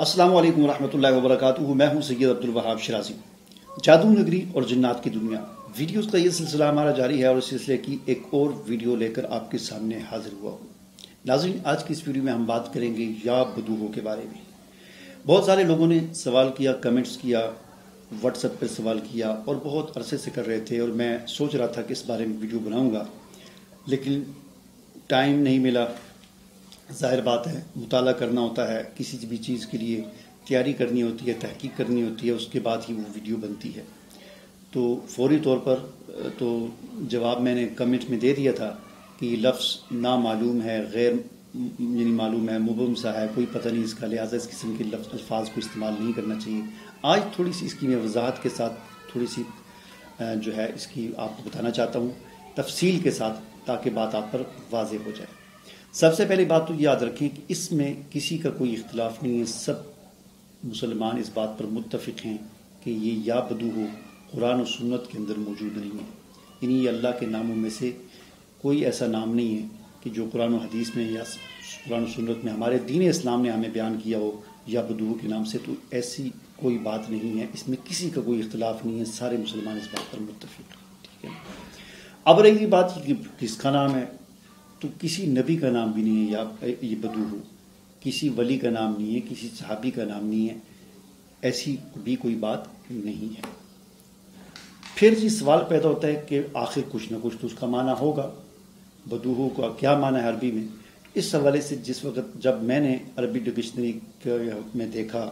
السلام علیکم ورحمۃ اللہ وبرکاتہ. میں ہوں سید عبدالوہاب شرازی. جادو نگری اور جنات کی دنیا ویڈیوز کا یہ سلسلہ ہمارا جاری ہے اور اس سلسلے کی ایک اور ویڈیو لے کر آپ کے سامنے حاضر ہوا ہوں. ناظرین، آج کی اس ویڈیو میں ہم بات کریں گے یا بدوحوں کے بارے میں. بہت سارے لوگوں نے سوال کیا، کمنٹس کیا، واٹس ایپ پہ سوال کیا اور بہت عرصے سے کر رہے تھے، اور میں سوچ رہا تھا کہ اس بارے میں ویڈیو بناؤں گا لیکن ٹائم نہیں ملا. ظاہر بات ہے، مطالعہ کرنا ہوتا ہے، کسی بھی چیز کے لیے تیاری کرنی ہوتی ہے، تحقیق کرنی ہوتی ہے، اس کے بعد ہی وہ ویڈیو بنتی ہے. تو فوری طور پر تو جواب میں نے کمنٹ میں دے دیا تھا کہ یہ لفظ نامعلوم ہے، غیر معلوم ہے، مبہم سا ہے، کوئی پتہ نہیں اس کا، لہٰذا اس قسم کے الفاظ کو استعمال نہیں کرنا چاہیے. آج تھوڑی سی اس کی میں وضاحت کے ساتھ تھوڑی سی جو ہے اس کی آپ کو بتانا چاہتا ہوں تفصیل کے ساتھ، تاکہ بات آپ پر واضح ہو جائے. سب سے پہلی بات تو یاد رکھیں کہ اس میں کسی کا کوئی اختلاف نہیں ہے. سب مسلمان اس بات پر متفق ہیں کہ یہ یا بدوح قرآن و سنت کے اندر موجود نہیں ہے. یعنی یہ اللہ کے ناموں میں سے کوئی ایسا نام نہیں ہے کہ جو قرآن و حدیث میں یا قرآن و سنت میں ہمارے دین اسلام نے ہمیں بیان کیا ہو یا بدوح کے نام سے. تو ایسی کوئی بات نہیں ہے، اس میں کسی کا کوئی اختلاف نہیں ہے، سارے مسلمان اس بات پر متفق ہیں. ٹھیک ہے. اب رہی بات کہ کس کا نام ہے، تو کسی نبی کا نام بھی نہیں ہے یا یہ بدوح، کسی ولی کا نام نہیں ہے، کسی صحابی کا نام نہیں ہے، ایسی بھی کوئی بات نہیں ہے. پھر جی سوال پیدا ہوتا ہے کہ آخر کچھ نہ کچھ تو اس کا معنی ہوگا. بدوح کا کیا معنی ہے عربی میں؟ اس حوالے سے جس وقت جب میں نے عربی ڈکشنری میں دیکھا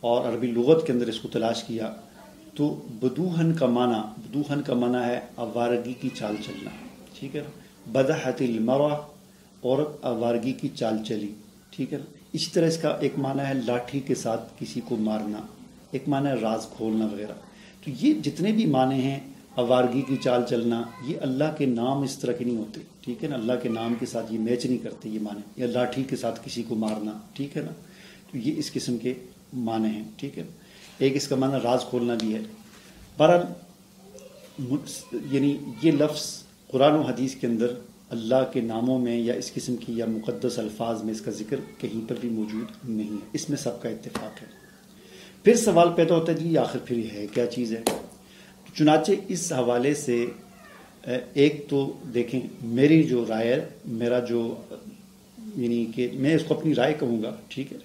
اور عربی لغت کے اندر اس کو تلاش کیا تو بدوحن کا معنی ہے آوارگی کی چال چلنا. ٹھیک ہے. بدحت المرأ، عورت آوارگی کی چال چلی. ٹھیک ہے. اسی طرح اس کا ایک معنی ہے لاٹھی کے ساتھ کسی کو مارنا، ایک معنی ہے راز کھولنا وغیرہ. تو یہ جتنے بھی معنی ہیں آوارگی کی چال چلنا، یہ اللہ کے نام اس طرح کے نہیں ہوتے. ٹھیک ہے نا. اللہ کے نام کے ساتھ یہ میچ نہیں کرتے یہ معنی. یا لاٹھی کے ساتھ کسی کو مارنا. ٹھیک ہے نا. تو یہ اس قسم کے معنی ہیں. ٹھیک ہے. ایک اس کا معنی راز کھولنا بھی ہے. بہرحال یعنی یہ لفظ قرآن و حدیث کے اندر اللہ کے ناموں میں یا اس قسم کی یا مقدس الفاظ میں اس کا ذکر کہیں پر بھی موجود نہیں ہے. اس میں سب کا اتفاق ہے. پھر سوال پیدا ہوتا ہے جی آخر پھر یہ ہے کیا چیز ہے؟ چنانچہ اس حوالے سے ایک تو دیکھیں، میری جو رائے ہے، میرا جو یعنی کہ میں اس کو اپنی رائے کہوں گا. ٹھیک ہے.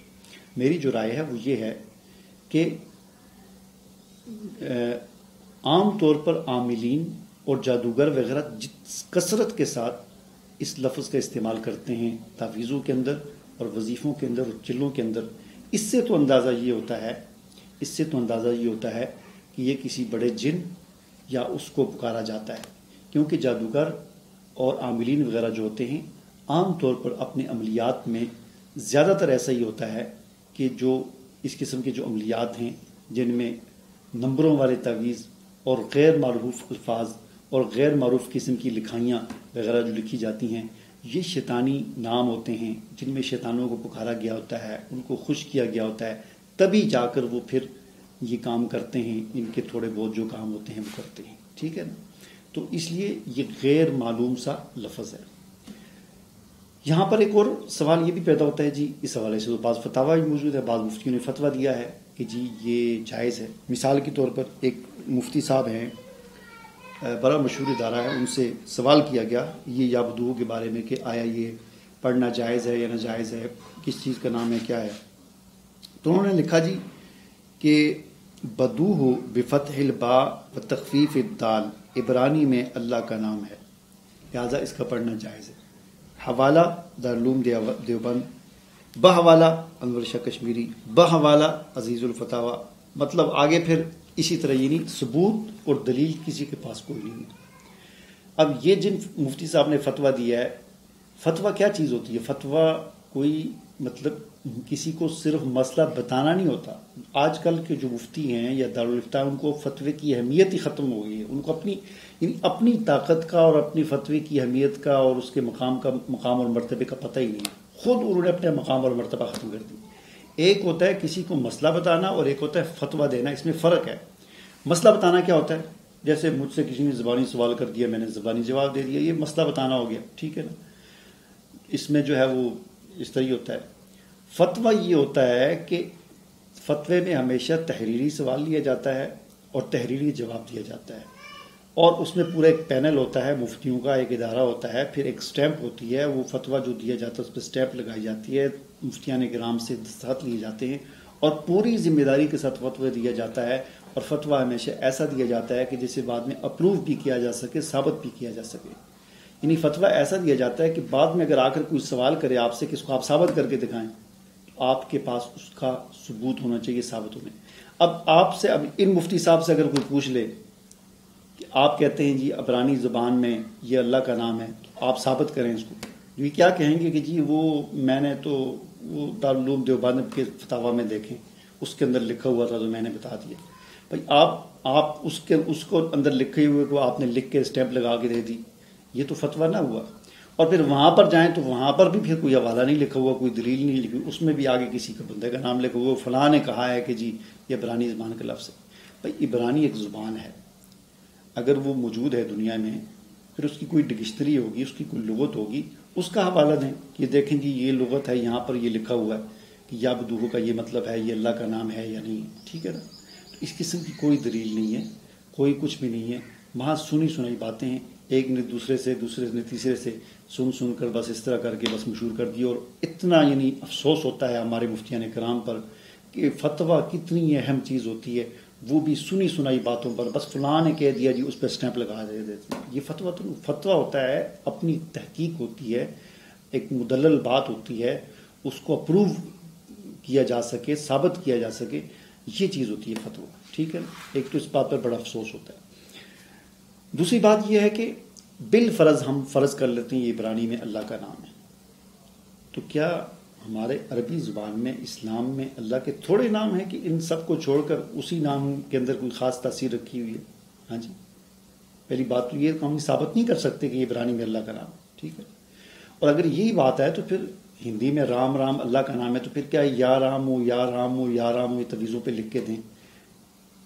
میری جو رائے ہے وہ یہ ہے کہ عام طور پر عاملین اور جادوگر وغیرہ کثرت کے ساتھ اس لفظ کا استعمال کرتے ہیں تعویذوں کے اندر اور وظیفوں کے اندر اور چلوں کے اندر. اس سے تو اندازہ یہ ہوتا ہے کہ یہ کسی بڑے جن یا اس کو پکارا جاتا ہے، کیونکہ جادوگر اور عاملین وغیرہ جو ہوتے ہیں عام طور پر اپنے عملیات میں زیادہ تر ایسا ہی ہوتا ہے کہ جو اس قسم کے جو عملیات ہیں جن میں نمبروں والے تعویذ اور غیر معروف الفاظ اور غیر معروف قسم کی لکھائیاں وغیرہ جو لکھی جاتی ہیں، یہ شیطانی نام ہوتے ہیں جن میں شیطانوں کو پکارا گیا ہوتا ہے، ان کو خوش کیا گیا ہوتا ہے، تبھی جا کر وہ پھر یہ کام کرتے ہیں. ان کے تھوڑے بہت جو کام ہوتے ہیں وہ کرتے ہیں. ٹھیک ہے نا. تو اس لیے یہ غیر معلوم سا لفظ ہے. یہاں پر ایک اور سوال یہ بھی پیدا ہوتا ہے جی اس حوالے سے تو بعض فتاوی موجود ہے، بعض مفتیوں نے فتویٰ دیا ہے کہ جی یہ جائز ہے. مثال کے طور پر ایک مفتی صاحب ہیں، بڑا مشہور ادارہ ہے، ان سے سوال کیا گیا یہ یا بدوح کے بارے میں کہ آیا یہ پڑھنا جائز ہے یا ناجائز ہے، کس چیز کا نام ہے، کیا ہے. تو انہوں نے لکھا جی کہ بدوح بفتح الباء و تخفیف الدال عبرانی میں اللہ کا نام ہے، لہذا اس کا پڑھنا جائز ہے. حوالہ دارالعلوم دیوبند، بحوالہ انور شاہ کشمیری، بحوالہ عزیز الفتاوی. مطلب آگے پھر اسی طرح یعنی ثبوت اور دلیل کسی کے پاس کوئی نہیں ہے. اب یہ جن مفتی صاحب نے فتویٰ دیا ہے، فتویٰ کیا چیز ہوتی ہے؟ فتویٰ کوئی مطلب کسی کو صرف مسئلہ بتانا نہیں ہوتا. آج کل کے جو مفتی ہیں یا دارالفتاء ان کو فتوے کی اہمیت ہی ختم ہو گئی ہے. ان کو اپنی طاقت کا اور اپنی فتوے کی اہمیت کا اور اس کے مقام اور مرتبے کا پتہ ہی نہیں ہے. خود انہوں نے اپنے مقام اور مرتبہ ختم کر دی. ایک ہوتا ہے کسی کو مسئلہ بتانا اور ایک ہوتا ہے فتویٰ دینا. اس میں فرق ہے. مسئلہ بتانا کیا ہوتا ہے؟ جیسے مجھ سے کسی نے زبانی سوال کر دیا، میں نے زبانی جواب دے دیا، یہ مسئلہ بتانا ہو گیا. ٹھیک ہے نا. اس میں جو ہے وہ اس طرح ہوتا ہے. فتویٰ یہ ہوتا ہے کہ فتوے میں ہمیشہ تحریری سوال لیا جاتا ہے اور تحریری جواب دیا جاتا ہے، اور اس میں پورا ایک پینل ہوتا ہے، مفتیوں کا ایک ادارہ ہوتا ہے، پھر ایک سٹیمپ ہوتی ہے، وہ فتویٰ جو دیا جاتا ہے اس پہ سٹیمپ لگائی جاتی ہے، مفتیان کرام سے دستخط لیے جاتے ہیں اور پوری ذمہ داری کے ساتھ فتویٰ دیا جاتا ہے، اور فتویٰ ہمیشہ ایسا دیا جاتا ہے کہ جسے بعد میں اپروو بھی کیا جا سکے، ثابت بھی کیا جا سکے۔ یعنی فتویٰ ایسا دیا جاتا ہے کہ بعد میں اگر آ کر کوئی سوال کرے آپ سے کہ اس کو آپ ثابت کر کے دکھائیں، تو آپ کے پاس اس کا ثبوت ہونا چاہیے، ثابت ہونے۔ اب ان مفتی صاحب سے اگر کوئی پوچھ لے کہ آپ کہتے ہیں جی عبرانی زبان میں یہ اللہ کا نام ہے، تو آپ ثابت کریں اس کو، یہ کیا کہیں گے کہ جی وہ میں نے تو وہ دارالعلوم دیوبند کے فتاویٰ میں دیکھیں، اس کے اندر لکھا ہوا تھا تو میں نے بتا دیا۔ بھائی آپ اس کو اندر لکھے ہوئے کو آپ نے لکھ کے اسٹیمپ لگا کے دے دی، یہ تو فتویٰ نہ ہوا۔ اور پھر وہاں پر جائیں تو وہاں پر بھی پھر کوئی حوالہ نہیں لکھا ہوا، کوئی دلیل نہیں لکھی، اس میں بھی آگے کسی کا بندے کا نام لکھا ہوا، فلاں نے کہا ہے کہ جی یہ عبرانی زبان کا لفظ ہے۔ بھائی عبرانی ایک زبان ہے، اگر وہ موجود ہے دنیا میں، پھر اس کی کوئی ڈکشنری ہوگی، اس کی کوئی لغت ہوگی، اس کا حوالہ دیں کہ دیکھیں جی یہ لغت ہے، یہاں پر یہ لکھا ہوا ہے کہ یا بدوہ کا یہ مطلب ہے، یہ اللہ کا نام ہے یا نہیں، ٹھیک ہے نا۔ اس قسم کی کوئی دلیل نہیں ہے، کوئی کچھ بھی نہیں ہے، وہاں سنی سنائی باتیں ہیں، ایک نے دوسرے نے تیسرے سے سن کر بس اس طرح کر کے بس مشہور کر دی۔ اور اتنا یعنی افسوس ہوتا ہے ہمارے مفتیان کرام پر کہ فتویٰ کتنی اہم چیز ہوتی ہے، وہ بھی سنی سنائی باتوں پر بس فلاں نے کہہ دیا جی اس پہ اسٹیمپ لگا دیتے ہیں۔ یہ فتویٰ ہوتا ہے، اپنی تحقیق ہوتی ہے، ایک مدلل بات ہوتی ہے، اس کو اپروو کیا جا سکے، ثابت کیا جا سکے، یہ چیز ہوتی ہے فتویٰ، ٹھیک ہے۔ ایک تو اس بات پر بڑا افسوس ہوتا ہے۔ دوسری بات یہ ہے کہ بالفرض ہم فرض کر لیتے ہیں یہ عبرانی میں اللہ کا نام ہے، تو کیا ہمارے عربی زبان میں، اسلام میں اللہ کے تھوڑے نام ہیں کہ ان سب کو چھوڑ کر اسی نام کے اندر کوئی خاص تاثیر رکھی ہوئی ہے؟ ہاں جی، پہلی بات تو یہ کہ ہم ثابت نہیں کر سکتے کہ یہ عبرانی میں اللہ کا نام ہے، ٹھیک ہے۔ اور اگر یہی بات ہے تو پھر ہندی میں رام رام اللہ کا نام ہے، تو پھر کیا یا رام ہو یا رام ہو یا رام ہو یہ تویزوں پہ لکھ کے دیں؟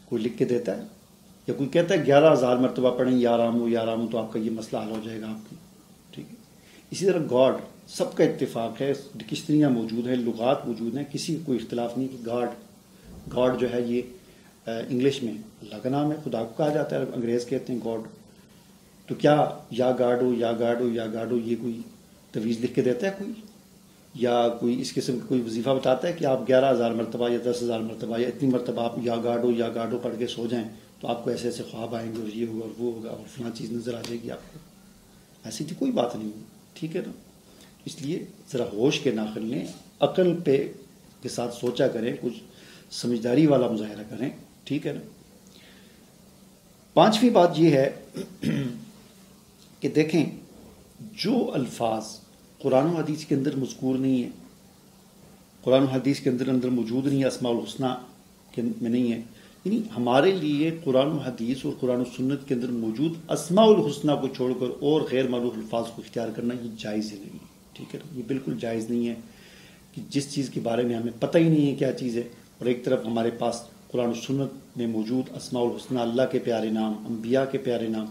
کوئی لکھ کے دیتا ہے؟ یا کوئی کہتا ہے 11,000 مرتبہ پڑھیں یا رام ہو تو آپ کا یہ مسئلہ حل ہو جائے گا آپ کی، ٹھیک ہے۔ اسی طرح گاڈ، سب کا اتفاق ہے، ڈکشنریاں موجود ہیں، لغات موجود ہیں، کسی کو کوئی اختلاف نہیں کہ گاڈ جو ہے یہ انگلش میں اللہ کا نام ہے، خدا کو کہا جاتا ہے، انگریز کہتے ہیں گاڈ۔ تو کیا یا گاڈ ہو یا گاڈ ہو یا گاڈ ہو یہ کوئی تویز لکھ کے دیتا ہے کوئی؟ یا کوئی اس قسم کا کوئی وظیفہ بتاتا ہے کہ آپ 11,000 مرتبہ یا 10,000 مرتبہ یا اتنی مرتبہ آپ یا گاڈو پڑھ کے سو جائیں تو آپ کو ایسے ایسے خواب آئیں گے اور یہ ہوگا اور وہ ہوگا اور فلاں چیز نظر آ جائے گی آپ کو؟ ایسی تو کوئی بات نہیں، ٹھیک ہے نا۔ اس لیے ذرا ہوش کے ناخن لیں، عقل پہ کے ساتھ سوچا کریں، کچھ سمجھداری والا مظاہرہ کریں، ٹھیک ہے نا۔ پانچویں بات یہ ہے کہ دیکھیں جو الفاظ قرآن و حدیث کے اندر مذکور نہیں ہے، قرآن و حدیث کے اندر موجود نہیں ہے، اسماء الحسنى میں نہیں ہے، یعنی ہمارے لیے قرآن و حدیث اور قرآن و سنت کے اندر موجود اسماء الحسنى کو چھوڑ کر اور غیر معروف الفاظ کو اختیار کرنا یہ جائز ہی نہیں ہے، ٹھیک ہے نا۔ یہ بالکل جائز نہیں ہے کہ جس چیز کے بارے میں ہمیں پتہ ہی نہیں ہے کیا چیز ہے، اور ایک طرف ہمارے پاس قرآن و سنت میں موجود اسماء الحسنى، اللہ کے پیارے نام، انبیاء کے پیارے نام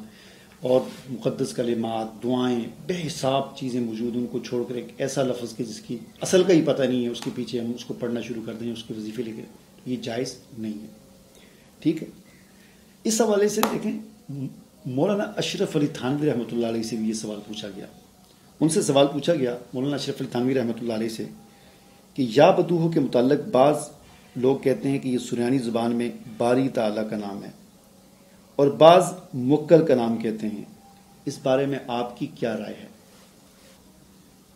اور مقدس کلمات، دعائیں، بے حساب چیزیں موجود، ان کو چھوڑ کر ایک ایسا لفظ کہ جس کی اصل کا ہی پتہ نہیں ہے، اس کے پیچھے ہم اس کو پڑھنا شروع کر دیں، اس کے وظیفے لے کے، یہ جائز نہیں ہے، ٹھیک ہے۔ اس حوالے سے دیکھیں مولانا اشرف علی تھانوی رحمۃ اللہ علیہ سے بھی یہ سوال پوچھا گیا، ان سے سوال پوچھا گیا مولانا اشرف علی تھانوی رحمۃ اللہ علیہ سے کہ یا بدوح کے متعلق بعض لوگ کہتے ہیں کہ یہ سریانی زبان میں باری تعالیٰ کا نام ہے اور بعض موکل کا نام کہتے ہیں، اس بارے میں آپ کی کیا رائے ہے؟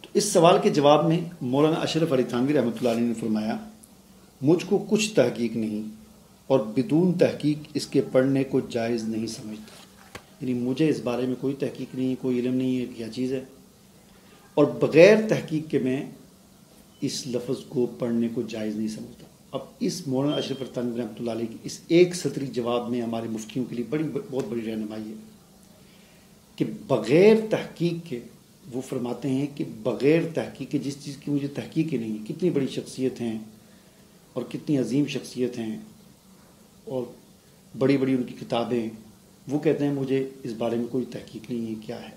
تو اس سوال کے جواب میں مولانا اشرف علی تھانوی رحمۃ اللہ علیہ نے فرمایا مجھ کو کچھ تحقیق نہیں اور بدون تحقیق اس کے پڑھنے کو جائز نہیں سمجھتا، یعنی مجھے اس بارے میں کوئی تحقیق نہیں ہے، کوئی علم نہیں ہے کیا چیز ہے، اور بغیر تحقیق کے میں اس لفظ کو پڑھنے کو جائز نہیں سمجھتا۔ اب اس مولانا اشرف علی تھانوی رحمۃ اللہ علیہ کی اس ایک سطری جواب میں ہمارے مفتیوں کے لیے بہت بڑی رہنمائی ہے کہ بغیر تحقیق کے، وہ فرماتے ہیں کہ بغیر تحقیق کے جس چیز کی مجھے تحقیق ہی نہیں ہے، کتنی بڑی شخصیت ہیں اور کتنی عظیم شخصیت ہیں اور بڑی بڑی ان کی کتابیں، وہ کہتے ہیں مجھے اس بارے میں کوئی تحقیق نہیں ہے کیا ہے،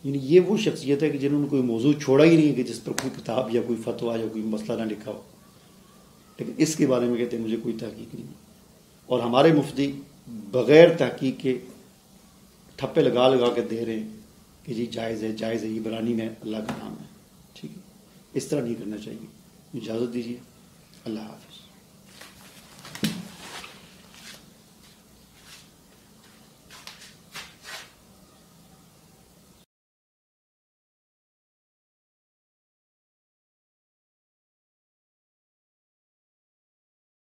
یعنی یہ وہ شخصیت ہے کہ جنہوں نے کوئی موضوع چھوڑا ہی نہیں کہ جس پر کوئی کتاب یا کوئی فتویٰ یا کوئی مسئلہ نہ لکھا ہو۔ لیکن اس کے بارے میں کہتے ہیں مجھے کوئی تحقیق نہیں. اور ہمارے مفتی بغیر تحقیق کے ٹھپے لگا لگا کے دے رہے ہیں کہ جی جائز ہے جائز ہے، عبرانی میں اللہ کا نام ہے. ٹھیک ہے، اس طرح نہیں کرنا چاہیے. اجازت دیجیے. اللہ حافظ.